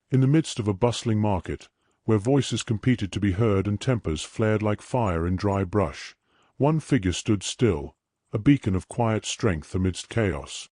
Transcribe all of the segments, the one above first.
In the midst of a bustling market, where voices competed to be heard and tempers flared like fire in dry brush, one figure stood still, a beacon of quiet strength amidst chaos.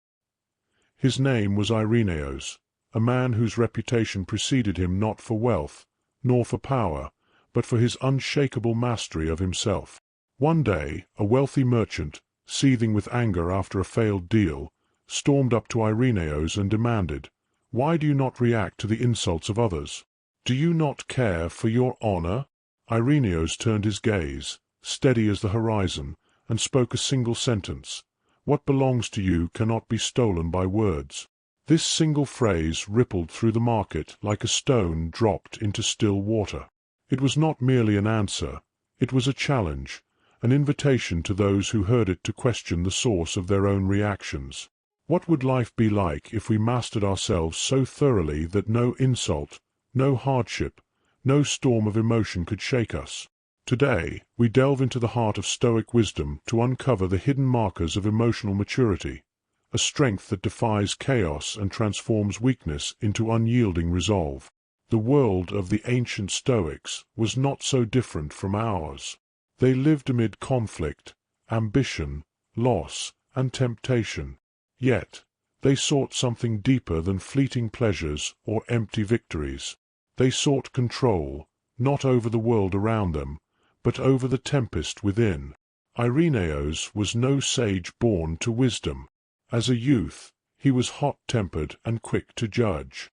His name was Irenaeus, a man whose reputation preceded him not for wealth, nor for power, but for his unshakable mastery of himself. One day, a wealthy merchant, seething with anger after a failed deal, stormed up to Irenaeus and demanded, "Why do you not react to the insults of others? Do you not care for your honor?" Irenaeus turned his gaze, steady as the horizon, and spoke a single sentence: "What belongs to you cannot be stolen by words." This single phrase rippled through the market like a stone dropped into still water. It was not merely an answer, it was a challenge, an invitation to those who heard it to question the source of their own reactions. What would life be like if we mastered ourselves so thoroughly that no insult, no hardship, no storm of emotion could shake us? Today, we delve into the heart of Stoic wisdom to uncover the hidden markers of emotional maturity, a strength that defies chaos and transforms weakness into unyielding resolve. The world of the ancient Stoics was not so different from ours. They lived amid conflict, ambition, loss, and temptation. Yet, they sought something deeper than fleeting pleasures or empty victories. They sought control, not over the world around them, but over the tempest within. Irenaeus was no sage born to wisdom. As a youth, he was hot-tempered and quick to judge.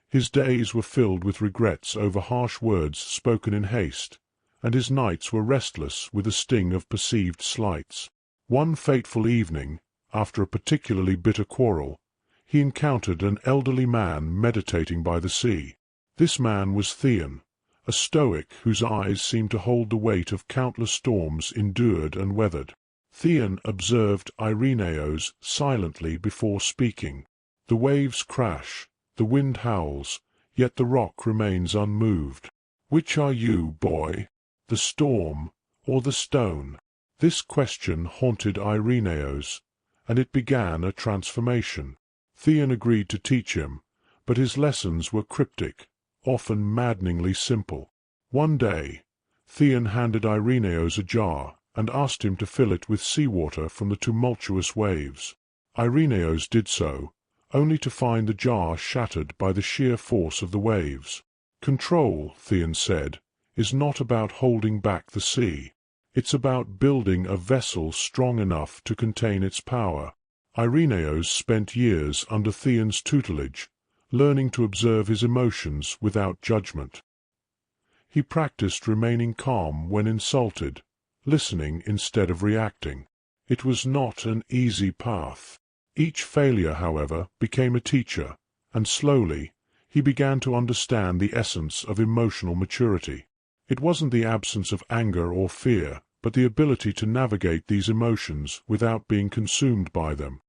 His days were filled with regrets over harsh words spoken in haste, and his nights were restless with the sting of perceived slights. One fateful evening, after a particularly bitter quarrel, he encountered an elderly man meditating by the sea. This man was Theon, a Stoic whose eyes seemed to hold the weight of countless storms endured and weathered. Theon observed Irenaeus silently before speaking. The waves crash, the wind howls, yet the rock remains unmoved. "Which are you, boy, the storm or the stone?" This question haunted Irenaeus, and it began a transformation. Theon agreed to teach him, but his lessons were cryptic, often maddeningly simple. One day, Theon handed Irenaeus a jar and asked him to fill it with seawater from the tumultuous waves. Irenaeus did so, only to find the jar shattered by the sheer force of the waves. "Control," Theon said, "is not about holding back the sea. It's about building a vessel strong enough to contain its power." Irenaeus spent years under Theon's tutelage, learning to observe his emotions without judgment. He practiced remaining calm when insulted, listening instead of reacting. It was not an easy path. Each failure, however, became a teacher, and slowly he began to understand the essence of emotional maturity. It wasn't the absence of anger or fear, but the ability to navigate these emotions without being consumed by them.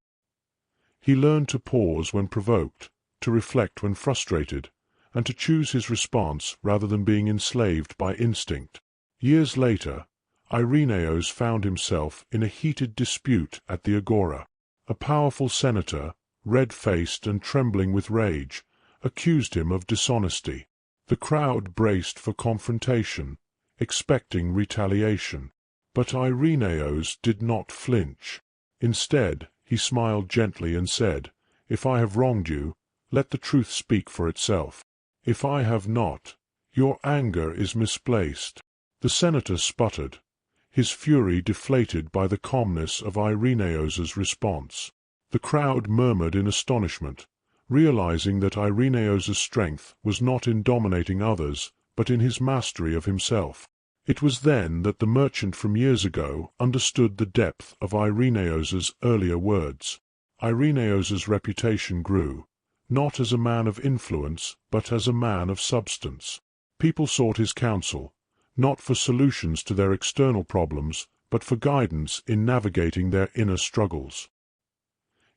He learned to pause when provoked, to reflect when frustrated, and to choose his response rather than being enslaved by instinct. Years later, Irenaeus found himself in a heated dispute at the agora. A powerful senator, red-faced and trembling with rage, accused him of dishonesty. The crowd braced for confrontation, expecting retaliation. But Irenaeus did not flinch. Instead, he smiled gently and said, "If I have wronged you, let the truth speak for itself. If I have not, your anger is misplaced." The senator sputtered, his fury deflated by the calmness of Irenaeus's response. The crowd murmured in astonishment, realizing that Irenaeus's strength was not in dominating others, but in his mastery of himself. It was then that the merchant from years ago understood the depth of Irenaeus's earlier words. Irenaeus's reputation grew, not as a man of influence, but as a man of substance. People sought his counsel, not for solutions to their external problems, but for guidance in navigating their inner struggles.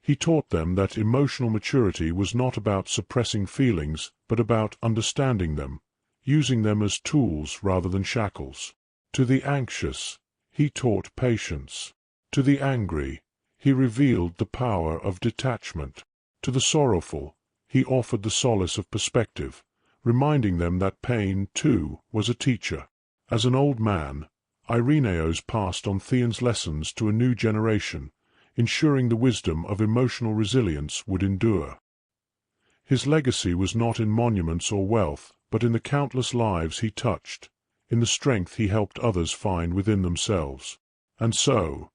He taught them that emotional maturity was not about suppressing feelings, but about understanding them, using them as tools rather than shackles. To the anxious, he taught patience. To the angry, he revealed the power of detachment. To the sorrowful, he offered the solace of perspective, reminding them that pain, too, was a teacher. As an old man, Irenaeus passed on Theon's lessons to a new generation, ensuring the wisdom of emotional resilience would endure. His legacy was not in monuments or wealth, but in the countless lives he touched, in the strength he helped others find within themselves. And so,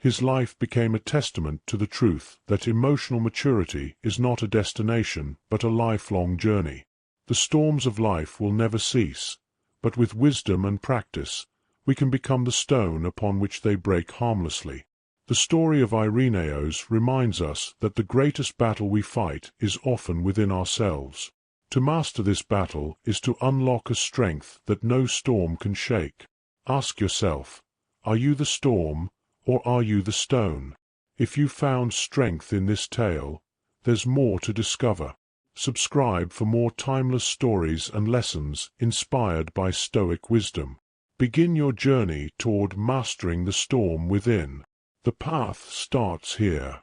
his life became a testament to the truth that emotional maturity is not a destination but a lifelong journey. The storms of life will never cease, but with wisdom and practice, we can become the stone upon which they break harmlessly. The story of Irenaeus reminds us that the greatest battle we fight is often within ourselves. To master this battle is to unlock a strength that no storm can shake. Ask yourself, are you the storm, or are you the stone? If you found strength in this tale, there's more to discover. Subscribe for more timeless stories and lessons inspired by Stoic wisdom. Begin your journey toward mastering the storm within. The path starts here.